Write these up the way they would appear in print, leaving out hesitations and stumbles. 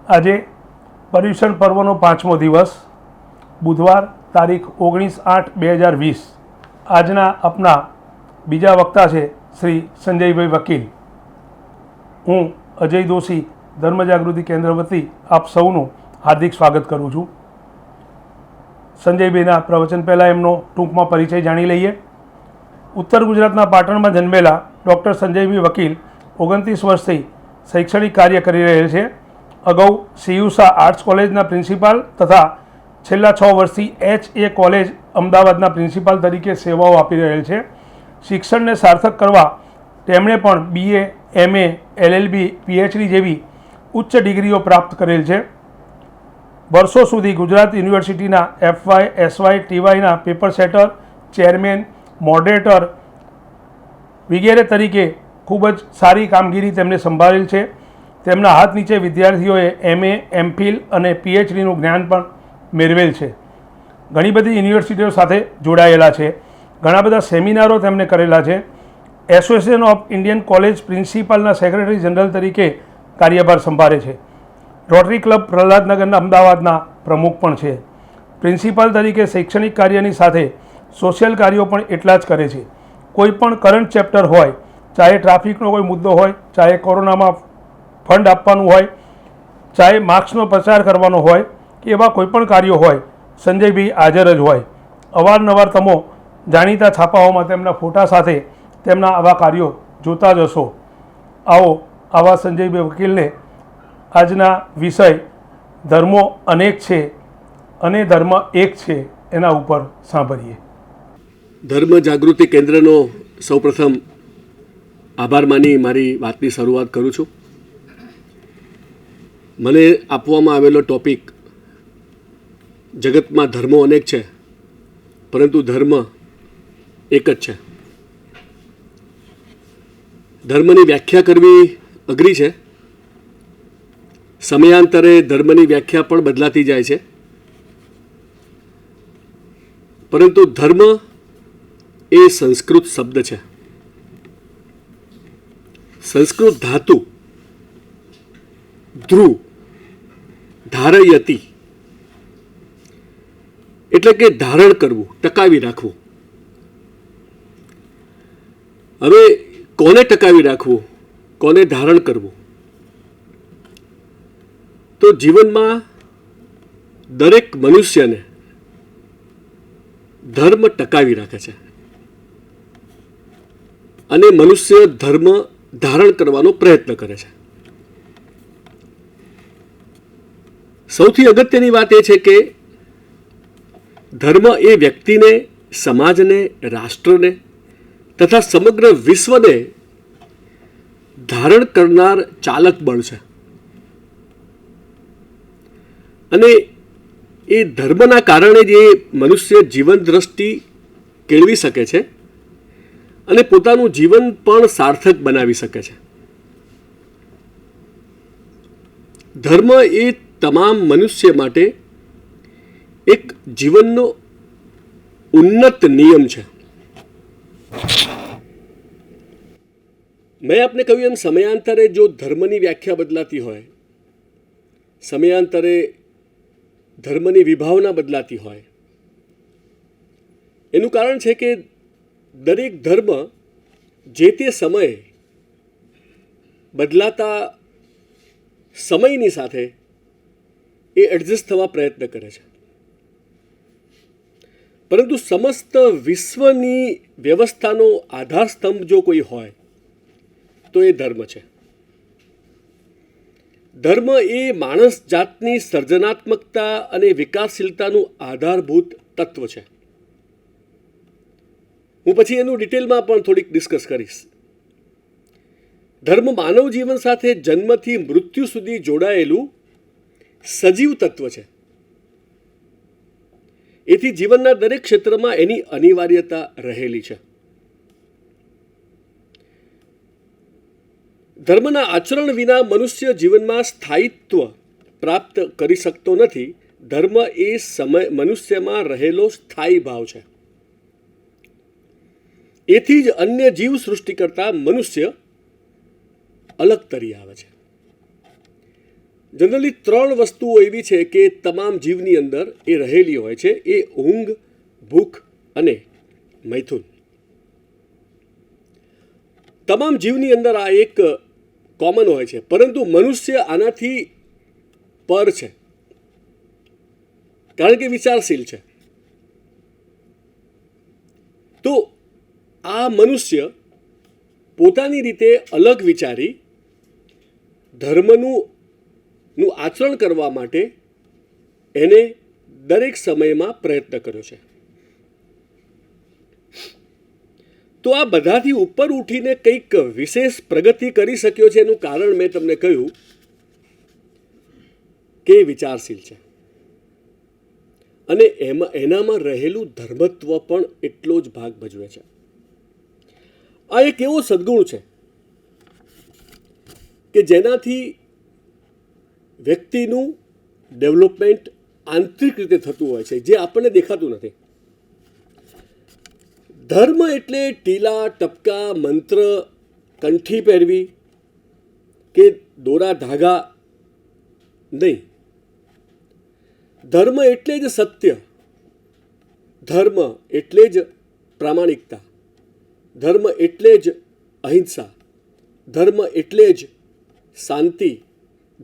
આજે પર્યુષણ પર્વનો 5મો દિવસ, બુધવાર, તારીખ 19/8/2020. આજના આપના બીજા વક્તા છે શ્રી સંજયભાઈ વકીલ. હું અજય દોશી ધર્મજાગૃતિ કેન્દ્ર વતી આપ સૌનું હાર્દિક સ્વાગત કરું છું. સંજયભાઈના પ્રવચન પહેલાં એમનો ટૂંકમાં પરિચય જાણી લઈએ. ઉત્તર ગુજરાતના પાટણમાં જન્મેલા ડૉક્ટર સંજયભાઈ વકીલ 29 વર્ષથી શૈક્ષણિક કાર્ય કરી રહેલ છે. અગાઉ સીયુસા આર્ટ્સ કોલેજના પ્રિન્સિપાલ તથા છેલ્લા 6 વર્ષથી HA કોલેજ અમદાવાદના પ્રિન્સિપાલ તરીકે સેવાઓ આપી રહેલ છે. શિક્ષણને સાર્થક કરવા તેમણે પણ BA, MA, LLB, PhD જેવી ઉચ્ચ ડિગ્રીઓ પ્રાપ્ત કરેલ છે. વર્ષો સુધી ગુજરાત યુનિવર્સિટીના FY, SY, TYના પેપર સેટર, ચેરમેન, મોડરેટર વગેરે તરીકે ખૂબ જ સારી કામગીરી તેમણે સંભાળેલ છે. તેમના હાથ નીચે વિદ્યાર્થીઓએ MA, MPhil અને PhDનું જ્ઞાન પણ મેળવેલ છે. ઘણી બધી યુનિવર્સિટીઓ સાથે જોડાયેલા છે. ઘણા બધા સેમિનારો તેમણે કરેલા છે. એસોસિએશન ઓફ ઇન્ડિયન કોલેજ પ્રિન્સિપાલના સેક્રેટરી જનરલ તરીકે કાર્યભાર સંભાળે છે. રોટરી ક્લબ પ્રહલાદનગરના અમદાવાદના પ્રમુખ પણ છે. પ્રિન્સિપાલ તરીકે શૈક્ષણિક કાર્યની સાથે સોશિયલ કાર્યો પણ એટલા જ કરે છે. કોઈ પણ કરંટ ચેપ્ટર હોય, ચાહે ટ્રાફિકનો કોઈ મુદ્દો હોય, ચાહે કોરોનામાં ફંડ આપવાનું હોય, ચાહે માર્ક્સનો પ્રચાર કરવાનો હોય કે એવા કોઈપણ કાર્યો હોય, સંજયભાઈ હાજર જ હોય. અવારનવાર તમે જાણીતા છાપાઓમાં તેમના ફોટા સાથે તેમના આવા કાર્યો જોતા જ હશો. આવો આવા સંજયભાઈ વકીલને આજના વિષય ધર્મો અનેક છે અને ધર્મ એક છે એના ઉપર સાંભળીએ. ધર્મ જાગૃતિ કેન્દ્રનો સૌપ્રથમ આભાર માની મારી વાતની શરૂઆત કરું છું. મને આપવામાં આવેલો ટૉપિક જગતમાં ધર્મો અનેક છે પરંતુ ધર્મ એક જ છે. ધર્મની વ્યાખ્યા કરવી અઘરી છે. સમયાંતરે ધર્મની વ્યાખ્યા પણ બદલાતી જાય છે. પરંતુ ધર્મ એ સંસ્કૃત શબ્દ છે. સંસ્કૃત ધાતુ ધ્રુવ ધારયતિ એટલે કે ધારણ કરવું, ટકાવી રાખવું. હવે કોને ટકાવી રાખવું, કોને ધારણ કરવું? તો જીવનમાં દરેક મનુષ્યને ધર્મ ટકાવી રાખે છે અને મનુષ્ય ધર્મ ધારણ કરવાનો પ્રયત્ન કરે છે. સૌથી અગત્યની વાત એ છે કે ધર્મ એ વ્યક્તિને, સમાજને, રાષ્ટ્રને તથા સમગ્ર વિશ્વને ધારણ કરનાર ચાલક બળ છે. અને એ ધર્મના કારણે જ એ મનુષ્ય જીવન દ્રષ્ટિ કેળવી શકે છે અને પોતાનું જીવન પણ સાર્થક બનાવી શકે છે. ધર્મ એ તમામ મનુષ્ય માટે એક જીવનનો ઉન્નત નિયમ છે. મેં આપને કહ્યું એમ સમયાંતરે જો ધર્મની વ્યાખ્યા બદલાતી હોય, સમયાંતરે ધર્મની વિભાવના બદલાતી હોય, એનું કારણ છે કે દરેક ધર્મ જે તે સમયે બદલાતા સમયની સાથે એ એડજસ્ટ થવા પ્રયત્ન કરે છે. પરંતુ સમસ્ત વિશ્વની વ્યવસ્થાનો આધારસ્તંભ જો કોઈ હોય તો એ ધર્મ છે. ધર્મ એ માણસ જાતની સર્જનાત્મકતા અને વિકાસશીલતાનું આધારભૂત તત્વ છે. હું પછી એનું ડિટેલમાં પણ થોડીક ડિસ્કસ કરીશ. ધર્મ માનવ જીવન સાથે જન્મથી મૃત્યુ સુધી જોડાયેલું સજીવ તત્વ છે. એથી જીવનના દરેક ક્ષેત્રમાં એની અનિવાર્યતા રહેલી છે. ધર્મના આચરણ વિના મનુષ્ય જીવનમાં સ્થાયિત્વ પ્રાપ્ત કરી શકતો નથી. ધર્મ એ મનુષ્યમાં રહેલો સ્થાયી ભાવ છે. એથી જ અન્ય જીવ સૃષ્ટિ કરતા મનુષ્ય અલગ તરી આવે છે. જનરલી 3 વસ્તુઓ એવી છે કે તમામ જીવની અંદર એ રહેલી હોય છે, એ ઊંઘ, ભૂખ અને મૈથુન. તમામ જીવની અંદર આ એક કોમન હોય છે, પરંતુ મનુષ્ય આનાથી પર છે, કારણ કે વિચારશીલ છે. તો આ મનુષ્ય પોતાની રીતે અલગ વિચારી ધર્મનું આચરણ કરવા માટે એને દરેક સમયમાં પ્રયત્ન કર્યો છે. તો આ બધાથી ઉપર ઉઠીને કંઈક વિશેષ પ્રગતિ કરી શક્યો છે, એનું કારણ મેં તમને કહ્યું કે વિચારશીલ છે, અને એનામાં રહેલું ધર્મત્વ પણ એટલો જ ભાગ ભજવે છે. આ એક એવો સદગુણ છે કે જેનાથી વ્યક્તિનું ડેવલપમેન્ટ આંતરિક રીતે થતું હોય છે, જે આપણને દેખાતું નથી. ધર્મ એટલે ટીલા ટપકા, મંત્ર, કંઠી પહેરવી કે દોરા ધાગા નહીં. ધર્મ એટલે જ સત્ય, ધર્મ એટલે જ પ્રામાણિકતા, ધર્મ એટલે જ અહિંસા, ધર્મ એટલે જ શાંતિ,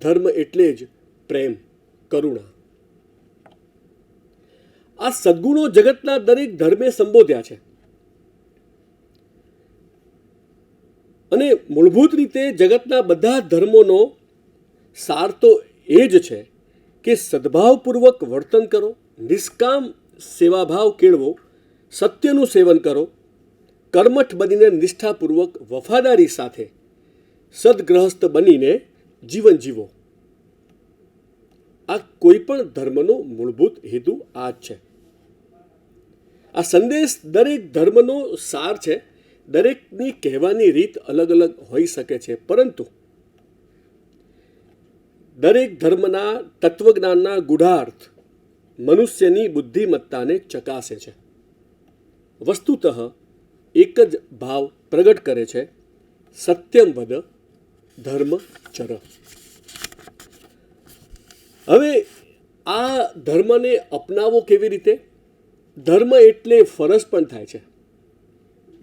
ધર્મ એટલે જ પ્રેમ, કરુણા. આ સદ્ગુણો જગતના દરેક ધર્મે સંબોધ્યા છે, અને મૂળભૂત રીતે જગતના બધા ધર્મોનો સાર તો એ જ છે કે સદભાવપૂર્વક વર્તન કરો, નિષ્કામ સેવાભાવ કેળવો, સત્યનું સેવન કરો, કર્મઠ બનીને નિષ્ઠાપૂર્વક વફાદારી સાથે સદગ્રહસ્થ બનીને જીવન જીવો. આ કોઈ પણ ધર્મનો મૂળભૂત હેતુ આ જ છે. આ સંદેશ દરેક ધર્મનો સાર છે. દરેકની કહેવાની રીત અલગ અલગ હોઈ શકે છે, પરંતુ દરેક ધર્મના તત્વજ્ઞાનના ગૂઢાર્થ મનુષ્યની બુદ્ધિમત્તાને ચકાસે છે. વસ્તુતઃ એક જ ભાવ પ્રગટ કરે છે, સત્યમ વદ ધર્મ ચર. હવે આ ધર્મને અપનાવો કેવી રીતે? ધર્મ એટલે ફરજ પણ થાય છે.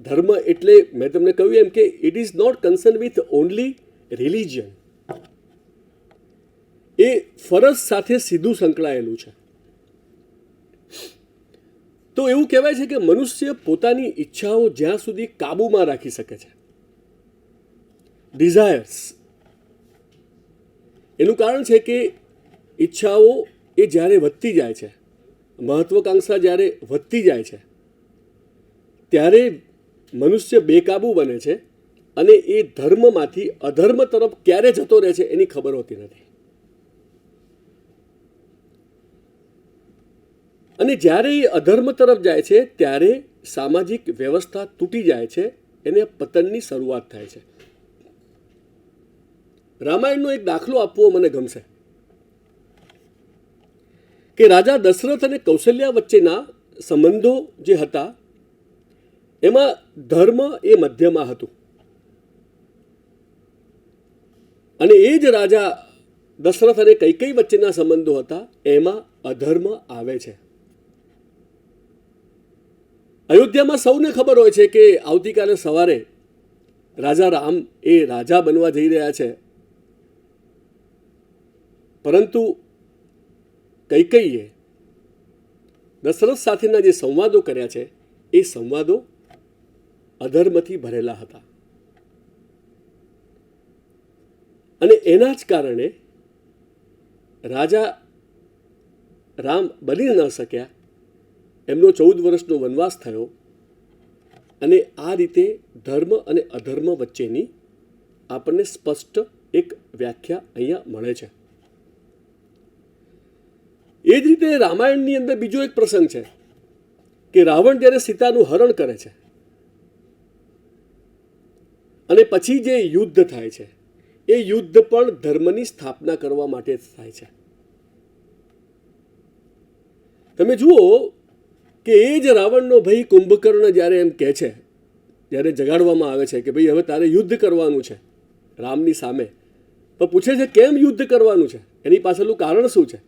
ધર્મ એટલે મેં તમને કહ્યું એમ કે it is not concern with only religion. એ ફરજ સાથે સીધું સંકળાયેલું છે. તો એવું કહેવાય છે કે મનુષ્ય પોતાની ઈચ્છાઓ જ્યાં સુધી કાબૂમાં રાખી શકે છે, ડિઝાયર્સ, એનું કારણ છે કે ઈચ્છાઓ એ જ્યારે વધતી જાય છે, મહત્વાકાંક્ષા જ્યારે વધતી જાય છે, ત્યારે મનુષ્ય બેકાબૂ બને છે, અને એ ધર્મમાંથી અધર્મ તરફ ક્યારે જતો રહે છે એની ખબર હોતી નથી. અને જ્યારે એ અધર્મ તરફ જાય છે ત્યારે સામાજિક વ્યવસ્થા તૂટી જાય છે, એને પતનની શરૂઆત થાય છે. રામાયણનો એક દાખલો આપવો મને ગમશે કે રાજા દશરથ અને કૌશલ્યા વચ્ચેના સંબંધો જે હતા એમાં ધર્મ એ મધ્યમાં હતું, અને એ જ રાજા દશરથ અને કૈકેયી વચ્ચેના સંબંધો હતા એમાં અધર્મ આવે છે. અયોધ્યામાં સૌને ખબર હોય છે કે આવતીકાલે સવારે રાજા રામ એ રાજા બનવા જઈ રહ્યા છે, પરંતુ કૈકેયીએ દશરથ સાથેના જે સંવાદો કર્યા છે એ સંવાદો અધર્મથી ભરેલા હતા, અને એના જ કારણે રાજા રામ બની ન શક્યા. એમનો 14 વર્ષનો વનવાસ થયો, અને આ રીતે ધર્મ અને અધર્મ વચ્ચેની આપણને સ્પષ્ટ એક વ્યાખ્યા અહીંયા મળે છે. એ જ રીતે રામાયણની અંદર બીજો એક પ્રસંગ છે કે રાવણ જ્યારે સીતાનું હરણ કરે છે અને પછી જે યુદ્ધ થાય છે એ યુદ્ધ પણ ધર્મની સ્થાપના કરવા માટે જ થાય છે. તમે જુઓ કે એ જ રાવણનો ભાઈ કુંભકર્ણ જ્યારે એમ કહે છે, જ્યારે જગાડવામાં આવે છે કે ભાઈ હવે તારે યુદ્ધ કરવાનું છે રામની સામે, પણ પૂછે છે કેમ યુદ્ધ કરવાનું છે, એની પાછળનું કારણ શું છે?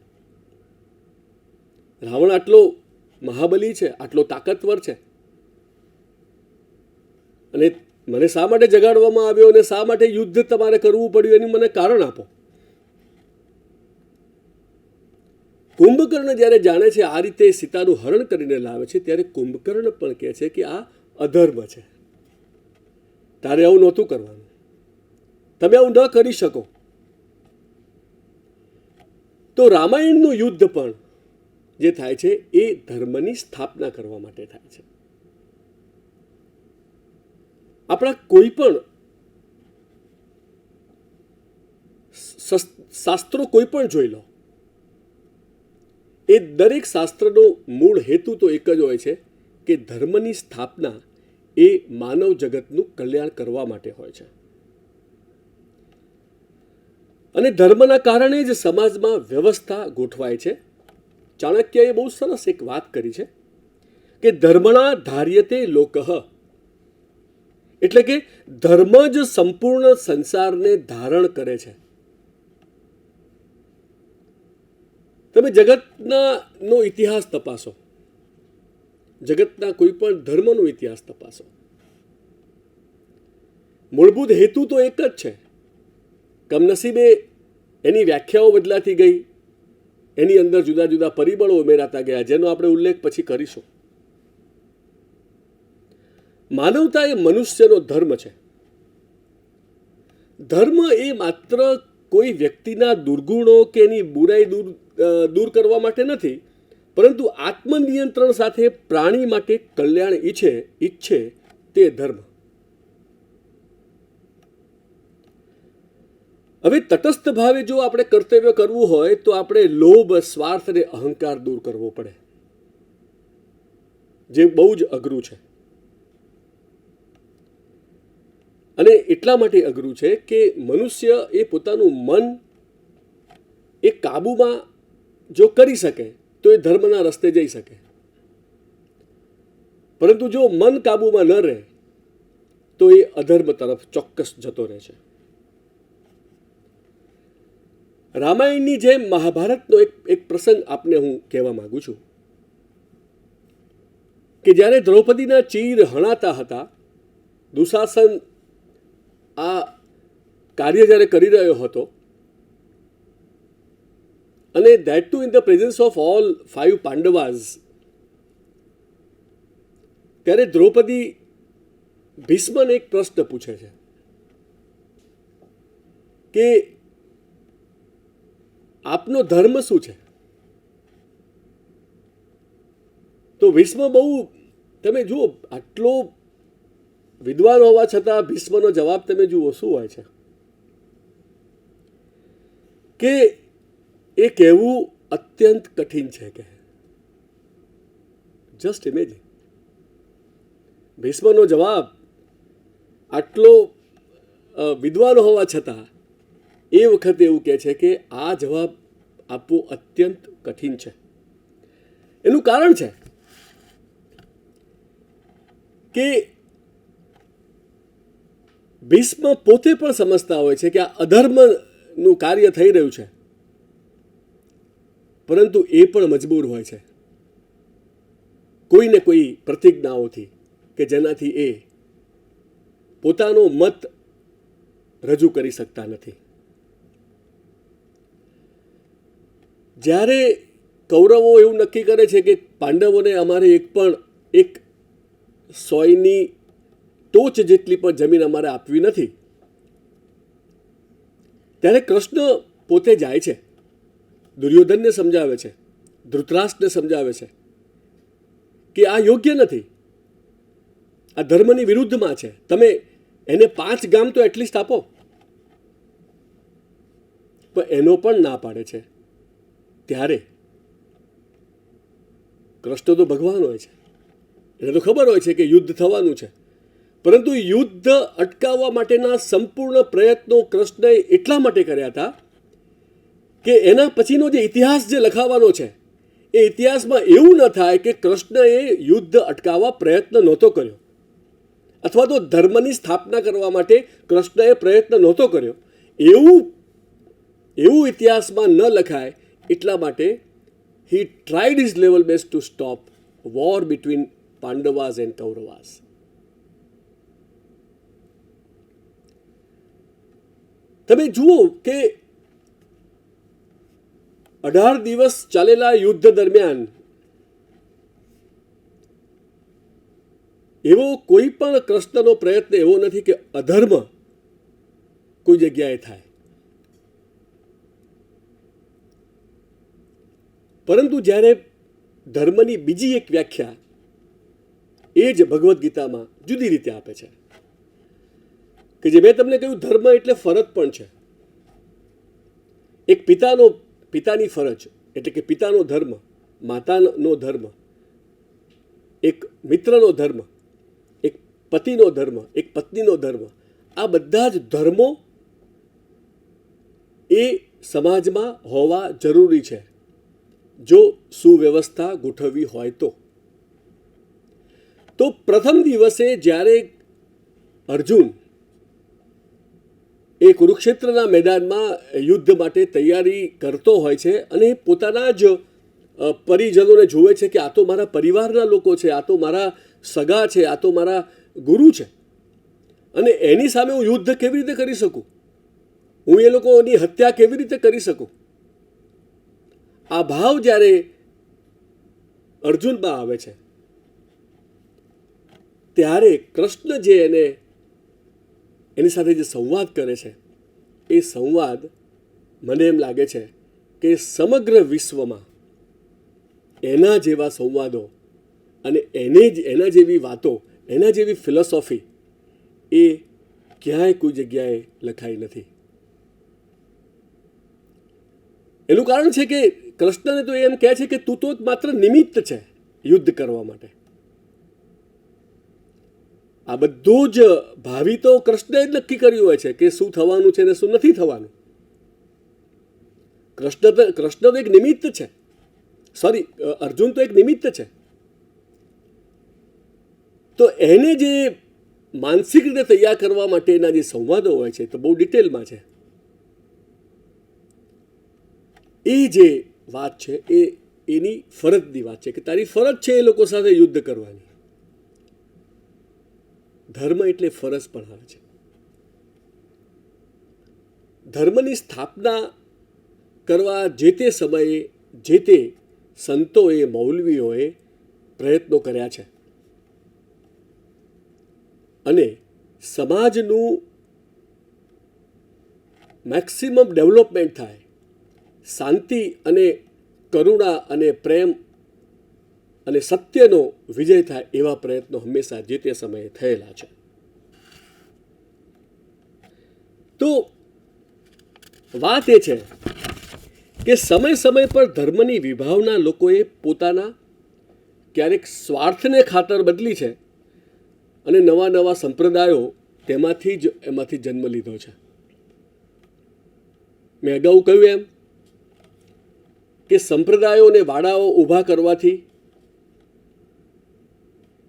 રાવણ આટલો મહાબલી છે, આટલો તાકાતવર છે, અને મને શા માટે જગાડવામાં આવ્યો અને શા માટે યુદ્ધ તમારે કરવું પડ્યું એનું મને કારણ આપો. કુંભકર્ણ જ્યારે જાણે છે આ રીતે સીતાનું હરણ કરીને લાવે છે, ત્યારે કુંભકર્ણ પણ કહે છે કે આ અધર્મ છે, તારે આવું નહોતું કરવાનું, તમે આવું ન કરી શકો. તો રામાયણનું યુદ્ધ પણ જે થાય છે એ ધર્મની સ્થાપના કરવા માટે થાય છે. આપણા કોઈ પણ શાસ્ત્રો કોઈ પણ જોઈ લો, એ દરેક શાસ્ત્રનો મૂળ હેતુ તો એક જ હોય છે કે ધર્મની સ્થાપના એ માનવ જગતનું કલ્યાણ કરવા માટે હોય છે. અને ધર્મના કારણે જ સમાજમાં વ્યવસ્થા ગોઠવાય છે. ચાણક્યએ બહુ સરસ એક વાત કરી છે કે ધર્મણા ધાર્યતે લોકઃ, એટલે કે ધર્મ જ સંપૂર્ણ સંસારને ધારણ કરે છે. તમે જગતનો ઇતિહાસ તપાસો, જગતના કોઈ પણ ધર્મનો ઇતિહાસ તપાસો, મૂળભૂત હેતુ તો એક જ છે. કમનસીબે એની વ્યાખ્યાઓ બદલાતી ગઈ, એની અંદર જુદા જુદા પરિબળો ઉમેરાતા ગયા, જેનો આપણે ઉલ્લેખ પછી કરીશું. માનવતા એ મનુષ્યનો ધર્મ છે. ધર્મ એ માત્ર કોઈ વ્યક્તિના દુર્ગુણો કે એની બુરાઈ દૂર કરવા માટે નથી, પરંતુ આત્મનિયંત્રણ સાથે પ્રાણી માટે કલ્યાણ ઈચ્છે તે ધર્મ. હવે તટસ્થ ભાવે જો આપણે કર્તવ્ય કરવું હોય તો આપણે લોભ, સ્વાર્થ અને અહંકાર દૂર કરવો પડે, જે બહુ જ અઘરું છે. અને એટલા માટે અઘરું છે કે મનુષ્ય એ પોતાનું મન એ કાબૂમાં જો કરી શકે તો એ ધર્મના રસ્તે જઈ શકે, પરંતુ જો મન કાબૂમાં ન રહે તો એ અધર્મ તરફ ચોક્કસ જતો રહે છે. રામાયણની જેમ મહાભારતનો એક પ્રસંગ આપને હું કહેવા માંગુ છું કે જ્યારે દ્રૌપદીના ચીર હણાતા હતા, દુશાસન આ કાર્ય જ્યારે કરી રહ્યો હતો, અને that two in the presence of all 5 Pandavas, ત્યારે દ્રૌપદી ભીષ્મને એક પ્રશ્ન પૂછે છે કે આપનો ધર્મ શું છે? તો ભીષ્મ બહુ, તમે જુઓ, આટલો વિદ્વાન હોવા છતાં ભીષ્મનો જવાબ તમે જુઓ શું હોય છે કે એ કહેવું અત્યંત કઠિન છે. કે જસ્ટ ઇમેજિન, ભીષ્મનો જવાબ આટલો વિદ્વાન હોવા છતાં એ વખતે એવું કહે છે કે આ જવાબ આપવો અત્યંત કઠિન છે. એનું કારણ છે કે ભીષ્મ પોતે પણ સમજતા હોય છે કે આ અધર્મનું કાર્ય થઈ રહ્યું છે, પરંતુ એ પણ મજબૂર હોય છે કોઈને કોઈ પ્રતિજ્ઞાઓથી કે જેનાથી એ પોતાનો મત રજૂ કરી શકતા નથી. જ્યારે કૌરવો એવું નક્કી કરે છે કે પાંડવોને અમારે એક સોયની ટોચ જેટલી પણ જમીન અમારે આપવી નથી, ત્યારે કૃષ્ણ પોતે જાય છે, દુર્યોધનને સમજાવે છે, ધૃતરાષ્ટ્રને સમજાવે છે કે આ યોગ્ય નથી, આ ધર્મની વિરુદ્ધમાં છે, તમે એને 5 ગામ તો એટલીસ્ટ આપો. પણ એનો પણ ના પાડે છે. ત્યારે કૃષ્ણ તો ભગવાન હોય છે, એને તો ખબર હોય છે કે યુદ્ધ થવાનું છે, પરંતુ યુદ્ધ અટકાવવા માટેના સંપૂર્ણ પ્રયત્નો કૃષ્ણએ એટલા માટે કર્યા હતા કે એના પછીનો જે ઇતિહાસ જે લખાવાનો છે એ ઇતિહાસમાં એવું ન થાય કે કૃષ્ણએ યુદ્ધ અટકાવવા પ્રયત્ન નહોતો કર્યો, અથવા તો ધર્મની સ્થાપના કરવા માટે કૃષ્ણએ પ્રયત્ન નહોતો કર્યો, એવું એવું ઇતિહાસમાં ન લખાય એટલા માટે he tried his level best to stop war between Pandavas and Kauravas. તમે જુઓ કે 18 દિવસ ચાલેલા યુદ્ધ દરમિયાન એવો કોઈ પણ કૃષ્ણનો પ્રયત્ન એવો નથી કે અધર્મ કોઈ જગ્યાએ થાય, પરંતુ જ્યારે ધર્મની બીજી એક વ્યાખ્યા એ જ ભગવદ્ ગીતામાં જુદી રીતે આપે છે કે જે મેં તમને કહ્યું, ધર્મ એટલે ફરજ પણ છે. એક પિતાની ફરજ એટલે કે પિતાનો ધર્મ, માતાનો ધર્મ, એક મિત્રનો ધર્મ, એક પતિનો ધર્મ, એક પત્નીનો ધર્મ, આ બધા જ ધર્મો એ સમાજમાં હોવા જરૂરી છે જો સુવ્યવસ્થા ગોઠવવી હોય તો પ્રથમ દિવસે જ્યારે અર્જુન એ કુરુક્ષેત્રના મેદાનમાં યુદ્ધ માટે તૈયારી કરતો હોય છે અને પોતાના જ પરિજનોને જોવે છે કે આ તો મારા પરિવારના લોકો છે, આ તો મારા સગા છે, આ તો મારા ગુરુ છે, અને એની સામે હું યુદ્ધ કેવી રીતે કરી શકું, હું એ લોકોની હત્યા કેવી રીતે કરી શકું. આ ભાવ જ્યારે અર્જુનમાં આવે છે ત્યારે કૃષ્ણ જે એની સાથે જે સંવાદ કરે છે એ સંવાદ મને એમ લાગે છે કે સમગ્ર વિશ્વમાં એના જેવા સંવાદો અને એના જેવી વાતો, એના જેવી ફિલોસોફી એ ક્યાંય કોઈ જગ્યાએ લખાઈ નથી. એનું કારણ છે કે કૃષ્ણને તો એમ કહે છે કે તું તો માત્ર નિમિત્ત છે યુદ્ધ કરવા માટે. આ બધું જ ભાવિ તો કૃષ્ણએ જ નક્કી કર્યું હોય છે કે શું થવાનું છે ને શું નથી થવાનું. કૃષ્ણ તો એક નિમિત્ત છે, સોરી, અર્જુન તો એક નિમિત્ત છે. તો એને જે માનસિક રીતે તૈયાર કરવા માટેના જે સંવાદો હોય છે તો બહુ ડિટેલમાં છે. એ જે વાત છે એ એની ફરજની વાત છે કે તારી ફરજ છે એ લોકો સાથે યુદ્ધ કરવાની. ધર્મ એટલે ફરજ પણ આવે છે. ધર્મની સ્થાપના કરવા જે તે સમયે જે તે સંતોએ, મૌલવીઓએ પ્રયત્નો કર્યા છે અને સમાજનું મેક્સિમમ ડેવલપમેન્ટ થાય, શાંતિ અને કરુણા અને પ્રેમ અને સત્યનો વિજય થાય એવા પ્રયત્નો હંમેશા જે તે સમયે થયેલા છે. તો વાત એ છે કે સમય સમય પર ધર્મની વિભાવના લોકોએ પોતાના ક્યારેક સ્વાર્થને ખાતર બદલી છે અને નવા નવા સંપ્રદાયો એમાંથી જન્મ લીધો છે. મેં અગાઉ કહ્યું એમ કે સંપ્રદાયો અને વાડાઓ ઊભા કરવાથી,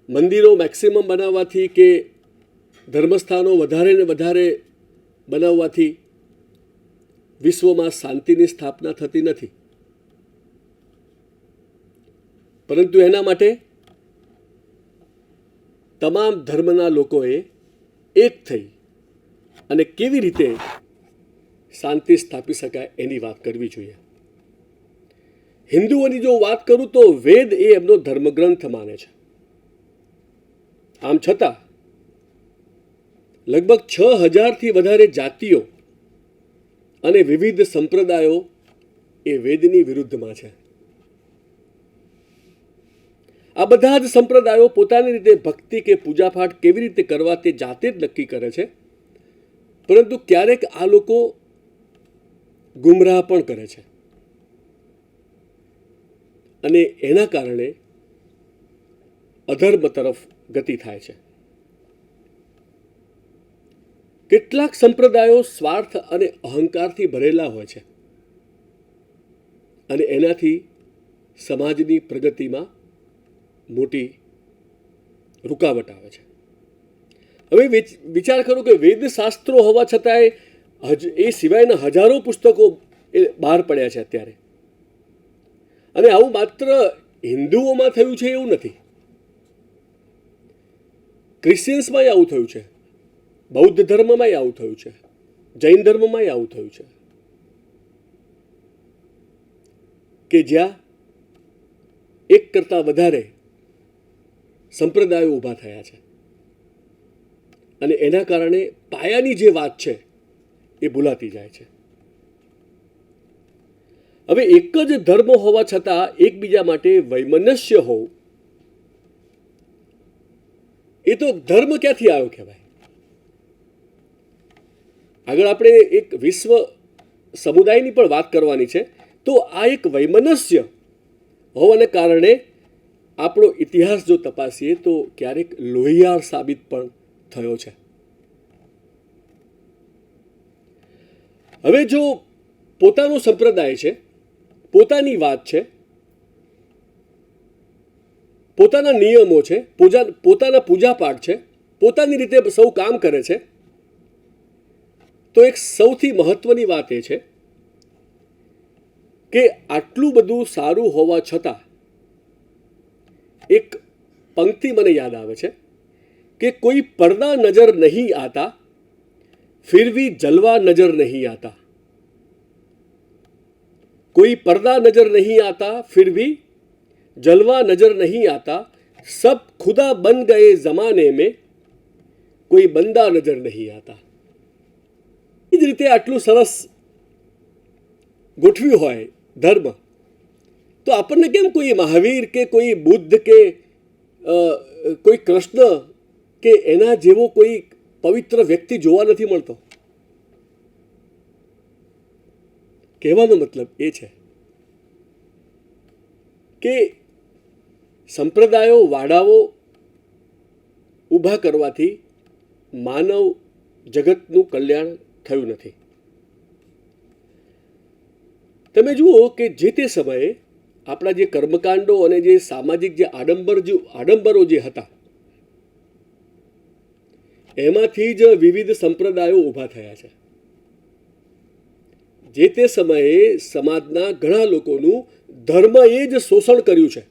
મંદિરો મેક્સિમમ બનાવવાથી કે ધર્મસ્થાનો વધારે ને વધારે બનાવવાથી વિશ્વમાં શાંતિની સ્થાપના થતી નથી, પરંતુ એના માટે તમામ ધર્મના લોકોએ એક થઈ અને કેવી રીતે શાંતિ સ્થાપી શકાય એની વાત કરવી જોઈએ. હિન્દુઓની જો વાત કરું તો વેદ એ એમનો ધર્મગ્રંથ માને છે. આમ છતાં લગભગ 6000થી વધારે જાતિઓ અને વિવિધ સંપ્રદાયો એ વેદની વિરુદ્ધમાં છે. આ બધા જ સંપ્રદાયો પોતાની રીતે ભક્તિ કે પૂજાપાઠ કેવી રીતે કરવા તે જાતે જ નક્કી કરે છે, પરંતુ ક્યારેક આ લોકો ગુમરાહ પણ કરે છે અને એના કારણે અધર્મ તરફ ગતિ થાય છે. કેટલાક સંપ્રદાયો સ્વાર્થ અને અહંકારથી ભરેલા હોય છે અને એનાથી સમાજની પ્રગતિમાં મોટી રૂકાવટ આવે છે. હવે વિચાર કરો કે વેદ શાસ્ત્રો હોવા છતાંય એ સિવાયના હજારો પુસ્તકો એ બહાર પડ્યા છે અત્યારે. અને આવું માત્ર હિન્દુઓમાં થયું છે એવું નથી, ક્રિશ્ચિયન્સમાં આવું થયું છે, બૌદ્ધ ધર્મમાં આવું થયું છે, જૈન ધર્મમાં આવું થયું છે, કે જ્યાં એક કરતાં વધારે સંપ્રદાયો ઊભા થયા છે અને એના કારણે પાયાની જે વાત છે એ ભૂલાતી જાય છે. હવે એક જ ધર્મ હોવા છતાં એકબીજા માટે વૈમનસ્ય હોવું, એ તો ધર્મ ક્યાંથી આવ્યો કહેવાય? આગળ આપણે એક વિશ્વ સમુદાયની પણ વાત કરવાની છે. તો આ એક વૈમનસ્ય હોવાને કારણે આપણો ઇતિહાસ જો તપાસીએ તો ક્યારેક લોહિયાળ સાબિત પણ થયો છે. હવે જો પોતાનો સંપ્રદાય છે, પોતાની વાત છે, પોતાના નિયમો છે, પોતાના પૂજાપાઠ છે, પોતાની રીતે સૌ કામ કરે છે, તો એક સૌથી મહત્વની વાત એ છે કે આટલું બધું સારું હોવા છતાં એક પંક્તિ મને યાદ આવે છે કે કોઈ पर्दा नजर नहीं आता फिर भी जलवा नजर नहीं आता, कोई पर्दा नजर नहीं आता फिर भी जलवा नजर नहीं आता, सब खुदा बन गए जमाने में કોઈ બંદા નજર નહીં આતા. એ જ રીતે આટલું સરસ ગોઠવ્યું હોય ધર્મ, તો આપણને કેમ કોઈ મહાવીર કે કોઈ બુદ્ધ કે કોઈ કૃષ્ણ કે એના જેવો કોઈ પવિત્ર વ્યક્તિ જોવા નથી મળતો? કહેવાનો મતલબ એ છે કે સંપ્રદાયો, વાડાઓ ઊભા કરવાથી માનવ જગતનું કલ્યાણ થયું નથી. તમે જુઓ કે જે તે સમયે આપણા જે કર્મકાંડો અને જે સામાજિક જે આડંબરો જે હતા એમાંથી જ વિવિધ સંપ્રદાયો ઊભા થયા છે. જે તે સમયે સમાજના ઘણા લોકોનું ધર્મએ જ શોષણ કર્યું છે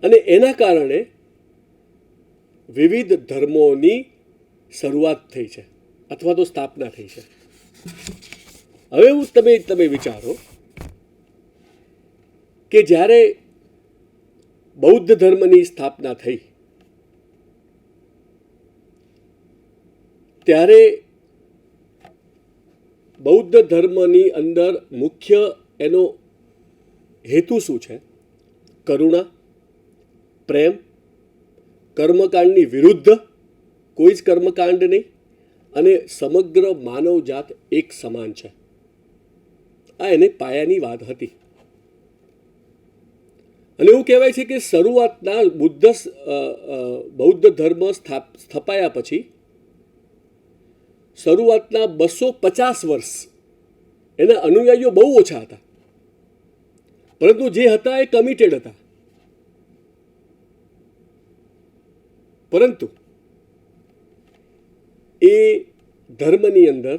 અને એના કારણે વિવિધ ધર્મોની શરૂઆત થઈ છે અથવા તો સ્થાપના થઈ છે. હવે તમે વિચારો કે જ્યારે બૌદ્ધ ધર્મની સ્થાપના થઈ ત્યારે બૌદ્ધ ધર્મની અંદર મુખ્ય એનો હેતુ શું છે? કરુણા, પ્રેમ, કર્મકાંડની વિરુદ્ધ કોઈ જ કર્મકાંડ નહીં અને સમગ્ર માનવજાત એક સમાન છે. આ એને પાયાની વાત હતી. અને એવું કહેવાય છે કે શરૂઆતના બૌદ્ધ ધર્મ સ્થપાયા પછી શરૂઆતના 250 વર્ષ એના અનુયાયીઓ બહુ ઓછા હતા, પરંતુ જે હતા એ કમિટેડ હતા. પરંતુ એ ધર્મની અંદર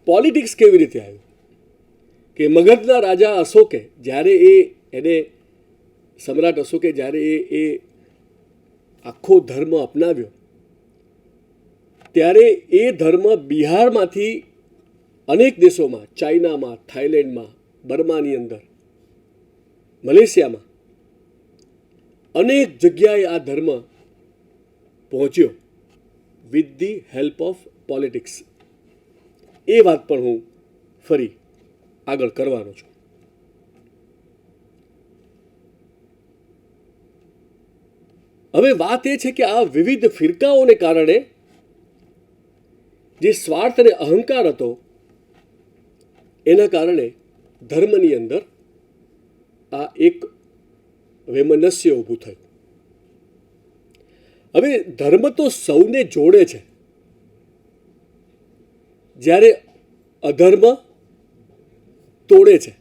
પોલિટિક્સ કેવી રીતે આવ્યું કે મગધના રાજા અશોકે જ્યારે એને સમ્રાટ અશોકે જ્યારે એ આખો ધર્મ અપનાવ્યો ત્યારે એ ધર્મ બિહારમાંથી અનેક દેશોમાં, ચાઇનામાં, થાઈલેન્ડમાં, બર્માની અંદર, મલેશિયામાં અનેક જગ્યાએ આ ધર્મ પહોંચ્યો with the help of politics. એ વાત પણ હું ફરી આગળ કરવાનો છું. હવે વાત એ છે કે આ વિવિધ ફિરકાઓને કારણે જે સ્વાર્થ અને અહંકાર હતો એના કારણે ધર્મની અંદર આ એક વૈમનસ્ય ઊભું થયું. હવે ધર્મ તો સૌને જોડે છે, જ્યારે અધર્મ તોડે છે.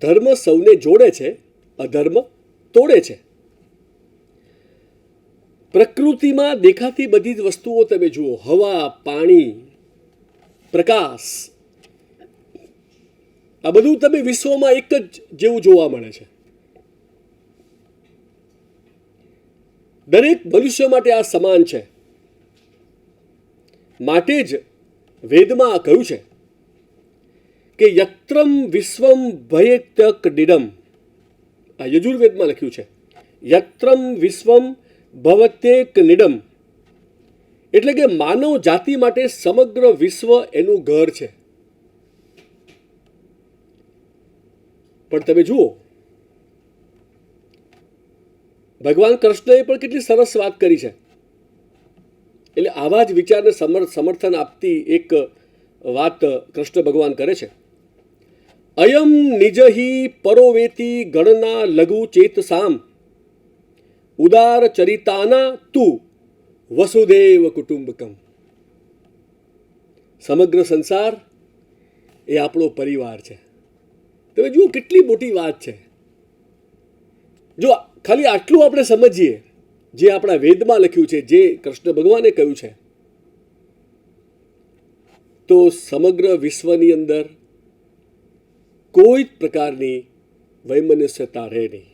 ધર્મ સૌને જોડે છે, અધર્મ તોડે છે. પ્રકૃતિમાં દેખાતી બધી જ વસ્તુઓ તમે જુઓ, હવા, પાણી, પ્રકાશ, આ બધું તમે વિશ્વમાં એક જ જેવું જોવા મળે છે. દરેક મનુષ્ય માટે આ સમાન છે. માટે જ વેદમાં આ કહ્યું છે કે યત્રમ વિશ્વમ ભયેત્યક નિડમ. આ યજુર્વેદમાં લખ્યું છે, યત્રમ વિશ્વમ ભવત્યેક નિડમ, એટલે કે માનવ જાતિ માટે સમગ્ર વિશ્વ એનું ઘર છે. પણ તમે જુઓ, ભગવાન કૃષ્ણએ પણ કેટલી સરસ વાત કરી છે. એટલે આવા જ વિચારને સમર્થન આપતી એક વાત કૃષ્ણ ભગવાન કરે છે. અયમ નિજહી પરોવેતી ગણના લઘુ ચેતસામ ઉદાર ચરિતાના તું વસુદેવ કુટુંબકમ. સમગ્ર સંસાર એ આપણો પરિવાર છે. તમે જુઓ કેટલી મોટી વાત છે. જો ખાલી આટલું આપણે સમજીએ, જે આપણા વેદમાં લખ્યું છે, જે કૃષ્ણ ભગવાને કહ્યું છે, તો સમગ્ર વિશ્વની અંદર કોઈ જ પ્રકારની વૈમનસ્યતા રહે નહીં.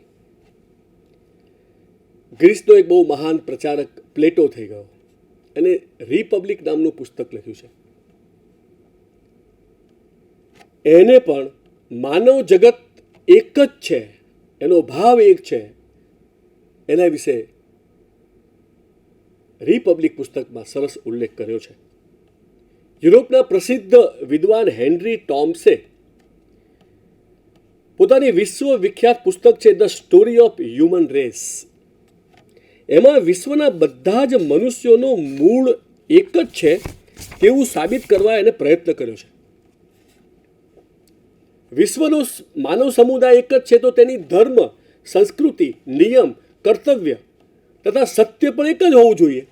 ગ્રીસનો એક બહુ મહાન પ્રચારક પ્લેટો થઈ ગયો, અને રિપબ્લિક નામનું પુસ્તક લખ્યું છે. એને પણ માનવ જગત એક જ છે, એનો ભાવ એક છે, એના વિશે રિપબ્લિક પુસ્તકમાં સરસ ઉલ્લેખ કર્યો છે. યુરોપના પ્રસિદ્ધ વિદ્વાન હેનરી ટોમ્સે પોતાની વિશ્વ વિખ્યાત પુસ્તક છે the story of human race, એમાં વિશ્વના બધા જ મનુષ્યોનો મૂળ એક જ છે તેવું સાબિત કરવા એને પ્રયત્ન કર્યો છે. વિશ્વનો માનવ સમુદાય એક જ છે, તો તેની ધર્મ, સંસ્કૃતિ, નિયમ, કર્તવ્ય તથા સત્ય પણ એક જ હોવું જોઈએ.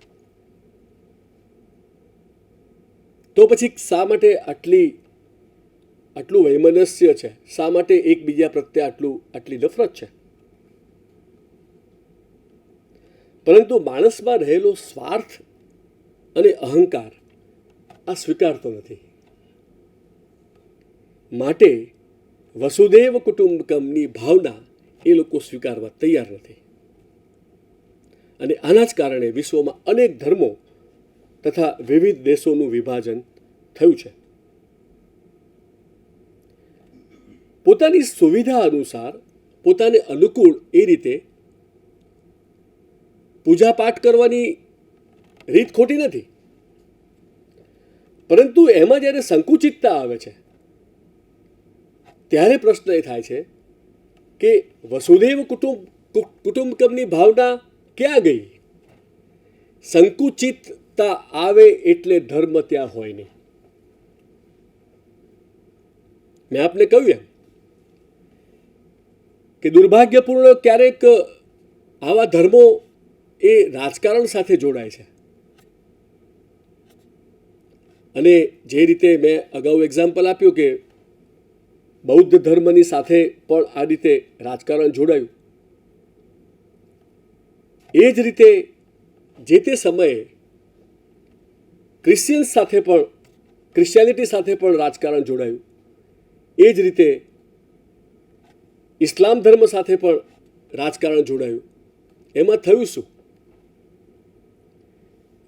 તો પછી શા માટે આટલું વૈમનસ્ય છે? શા માટે એકબીજા પ્રત્યે આટલી નફરત છે? પરંતુ માણસમાં રહેલો સ્વાર્થ અને અહંકાર આ સ્વીકારતો નથી. માટે વસુદેવ કુટુંબકમની ભાવના એ લોકો સ્વીકારવા તૈયાર નથી. અને આના જ કારણે વિશ્વમાં અનેક ધર્મો તથા વિવિધ દેશોનું વિભાજન થયું છે. પોતાની સુવિધા અનુસાર, પોતાને અનુકૂળ એ રીતે પૂજા પાઠ કરવાની રીત ખોટી નથી, પરંતુ એમાં જ્યારે સંકુચિતતા આવે છે ત્યારે પ્રશ્ન એ થાય છે કે વસુદેવ કુટુંબકમની ભાવના ક્યાં ગઈ? સંકુચિતતા આવે એટલે ધર્મ ત્યાં હોય નહીં. મેં આપને કહ્યું એમ કે દુર્ભાગ્યપૂર્ણ ક્યારેક આવા ધર્મો એ રાજકારણ સાથે જોડાય છે. અને જે રીતે મેં અગાઉ એક્ઝામ્પલ આપ્યું કે બૌદ્ધ ધર્મની સાથે પણ આ રીતે રાજકારણ જોડાયું, એ જ રીતે જે તે સમયે ક્રિશ્ચિયાનિટી સાથે પણ રાજકારણ જોડાયું. એ જ રીતે ઇસ્લામ ધર્મ સાથે પણ રાજકારણ જોડાયું. એમાં થયું શું?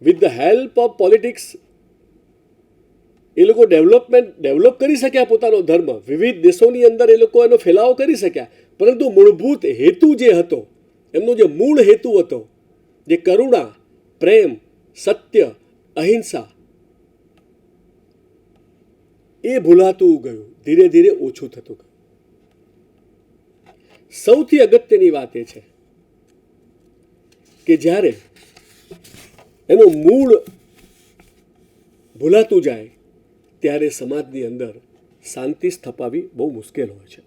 With the help of politics એ લોકો ડેવલપ કરી શક્યા પોતાનો ધર્મ, વિવિધ દેશોની અંદર એ લોકો એનો ફેલાવો કરી શક્યા, પરંતુ મૂળભૂત હેતુ જે હતો, એમનો જે મૂળ હેતુ હતો, જે કરુણા, પ્રેમ, સત્ય, અહિંસા, એ ભૂલાતું ગયું, ધીરે ધીરે ઓછું થતું ગયું. સૌથી અગત્યની વાત એ છે કે જ્યારે એનું મૂળ ભૂલાતું જાય ત્યારે સમાજની અંદર શાંતિ સ્થપાવી બહુ મુશ્કેલ હોય છે.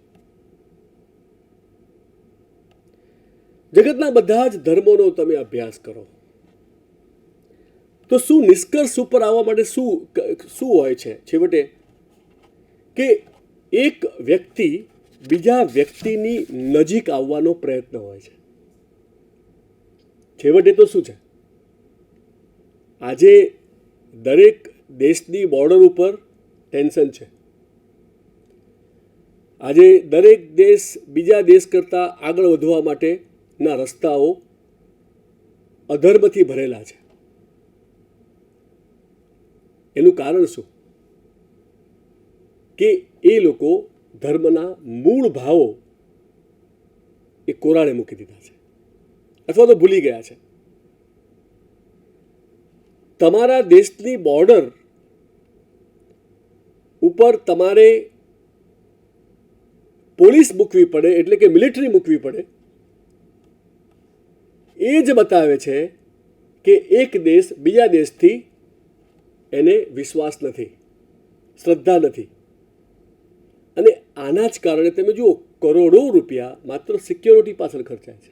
જગતના બધા જ ધર્મોનો તમે અભ્યાસ કરો તો શું નિષ્કર્ષ ઉપર આવવા માટે શું હોય છે? છેવટે કે એક વ્યક્તિ બીજા વ્યક્તિની નજીક આવવાનો પ્રયત્ન હોય છે. છેવટે તો શું છે? આજે દરેક દેશની બોર્ડર ઉપર ટેન્શન છે. આજે દરેક દેશ બીજા દેશ કરતાં આગળ વધવા માટેના રસ્તાઓ અધર્મથી ભરેલા છે. એનું કારણ શું? કે એ લોકો ધર્મના મૂળ ભાવો એ કોરાણે મૂકી દીધા છે અથવા તો ભૂલી ગયા છે. તમારા દેશની બોર્ડર ઉપર તમારે પોલીસ મૂકવી પડે એટલે કે મિલિટરી મૂકવી પડે એ જ બતાવે છે કે એક દેશ બીજા દેશથી એને વિશ્વાસ નથી, શ્રદ્ધા નથી. અને આના જ કારણે તમે જુઓ કરોડો રૂપિયા માત્ર સિક્યોરિટી પાછળ ખર્ચાય છે.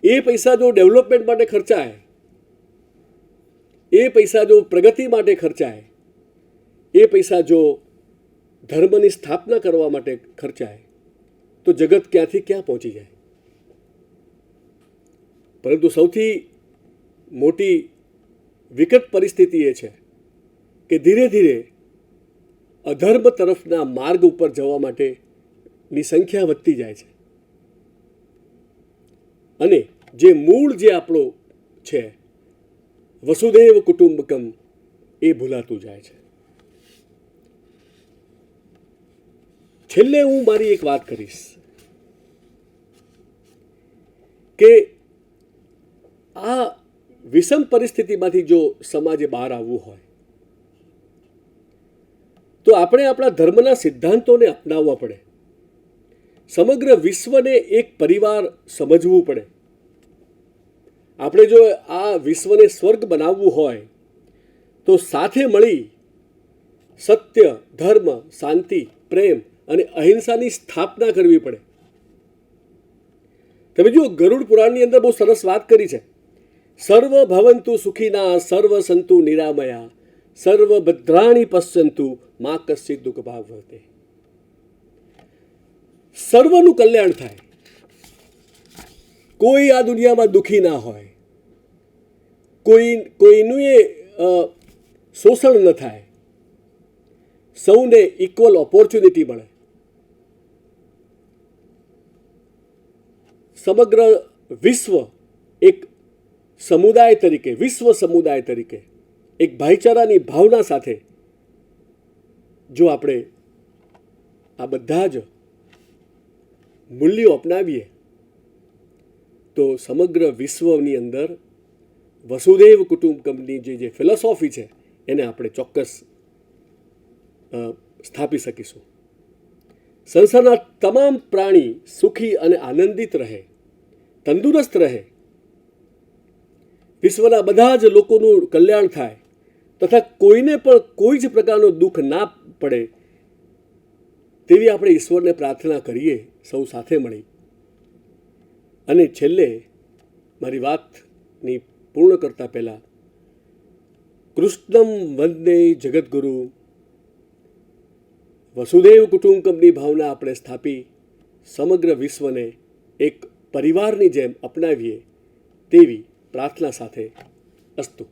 એ પૈસા જો ડેવલપમેન્ટ માટે ખર્ચાય, એ પૈસા જો પ્રગતિ માટે ખર્ચાય, એ પૈસા જો ધર્મની સ્થાપના કરવા માટે ખર્ચાય તો જગત ક્યાંથી ક્યાં પહોંચી જાય. પરંતુ સૌથી મોટી વિકટ પરિસ્થિતિ એ છે કે ધીરે ધીરે અધર્મ તરફના માર્ગ ઉપર જવા માટેની સંખ્યા વધતી જાય છે અને જે મૂળ જે આપણો છે વસુધૈવ કુટુંબકમ એ ભૂલાતું જાય છે. છેલ્લે હું મારી એક વાત કરીશ કે આ વિષમ પરિસ્થિતિમાંથી જો સમાજે બહાર આવવું હોય તો આપણે આપણા ધર્મના સિદ્ધાંતોને અપનાવવા પડે. સમગ્ર વિશ્વને એક પરિવાર સમજવું પડે. આપણે જો આ વિશ્વને સ્વર્ગ બનાવવું હોય તો સાથે મળી સત્ય, ધર્મ, શાંતિ, પ્રેમ અને અહિંસાની સ્થાપના કરવી પડે. તમે જુઓ ગરુડ પુરાણની અંદર બહુ સરસ વાત કરી છે. સર્વ ભવંતુ સુખીના, સર્વ સંતુ નિરામયા, સર્વ ભદ્રાણી પશ્યંતુ, મા કશ્ચિત દુઃખ ભાગવતે. સર્વનું કલ્યાણ થાય, કોઈ આ દુનિયામાં દુઃખી ના હોય, કોઈનું એ શોષણ ન થાય, સૌને ઇક્વલ ઓપોર્ચ્યુનિટી મળે. સમગ્ર વિશ્વ એક સમુદાય તરીકે, વિશ્વ સમુદાય તરીકે એક ભાઈચારાની ભાવના સાથે જો આપણે આ બધા જ મૂલ્યો અપનાવીએ તો સમગ્ર વિશ્વની અંદર વસુધૈવ કુટુંબકમની જે ફિલોસોફી છે એને આપણે ચોક્કસ સ્થાપી શકીશું. સંસારના તમામ પ્રાણી સુખી અને આનંદિત રહે, તંદુરસ્ત રહે, વિશ્વના બધા જ લોકોનું કલ્યાણ થાય તથા કોઈને પણ કોઈ જ પ્રકારનું દુઃખ ના પડે તેવી આપણે ઈશ્વરને પ્રાર્થના કરીએ સૌ સાથે મળી. અને છેલ્લે મારી વાતની પૂર્ણ કરતા પહેલાં કૃષ્ણમ વંદે જગદગુરુ વસુધૈવ કુટુંબકમની ભાવના આપણે સ્થાપી સમગ્ર વિશ્વને એક પરિવારની જેમ અપનાવીએ તેવી પ્રાર્થના સાથે અસ્તુ.